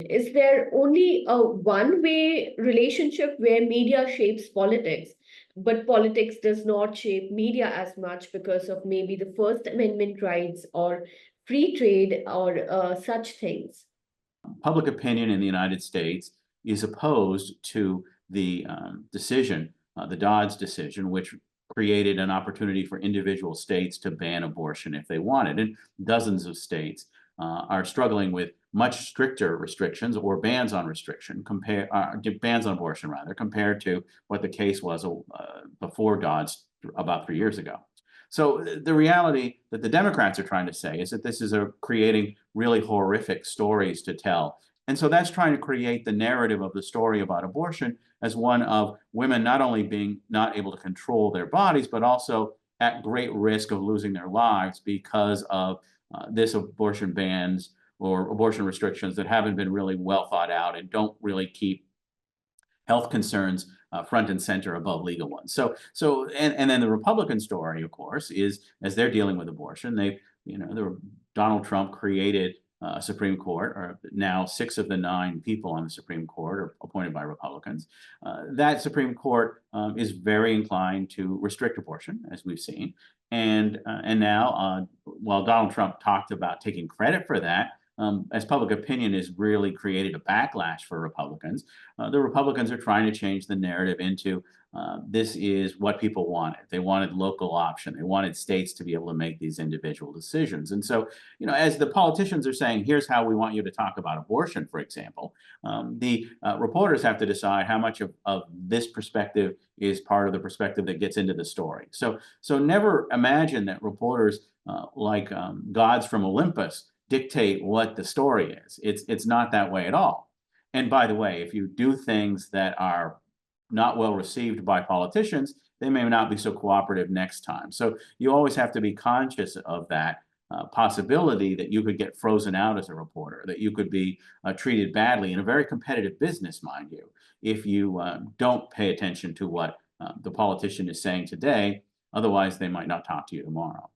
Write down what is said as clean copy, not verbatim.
is there only a one-way relationship where media shapes politics, but politics does not shape media as much because of maybe the First Amendment rights or free trade or such things? Public opinion in the United States is opposed to the decision, the Dodd's decision, which created an opportunity for individual states to ban abortion if they wanted. And dozens of states are struggling with much stricter restrictions or bans on bans on abortion rather, compared to what the case was before Dodd's about 3 years ago. So the reality that the Democrats are trying to say is that this is creating really horrific stories to tell. And so that's trying to create the narrative of the story about abortion as one of women not only being not able to control their bodies, but also at great risk of losing their lives because of this abortion bans or abortion restrictions that haven't been really well thought out and don't really keep health concerns front and center above legal ones. And then the Republican story, of course, is as they're dealing with abortion, Donald Trump created a Supreme Court, or now 6 of the 9 people on the Supreme Court are appointed by Republicans. That Supreme Court is very inclined to restrict abortion, as we've seen. And now, while Donald Trump talked about taking credit for that, as public opinion has really created a backlash for Republicans, the Republicans are trying to change the narrative into this is what people wanted. They wanted local option. They wanted states to be able to make these individual decisions. And so, as the politicians are saying, here's how we want you to talk about abortion, for example, the reporters have to decide how much of this perspective is part of the perspective that gets into the story. So never imagine that reporters like gods from Olympus dictate what the story is. It's not that way at all. And by the way, if you do things that are not well received by politicians, they may not be so cooperative next time. So you always have to be conscious of that possibility that you could get frozen out as a reporter, that you could be treated badly in a very competitive business, mind you, if you don't pay attention to what the politician is saying today. Otherwise, they might not talk to you tomorrow.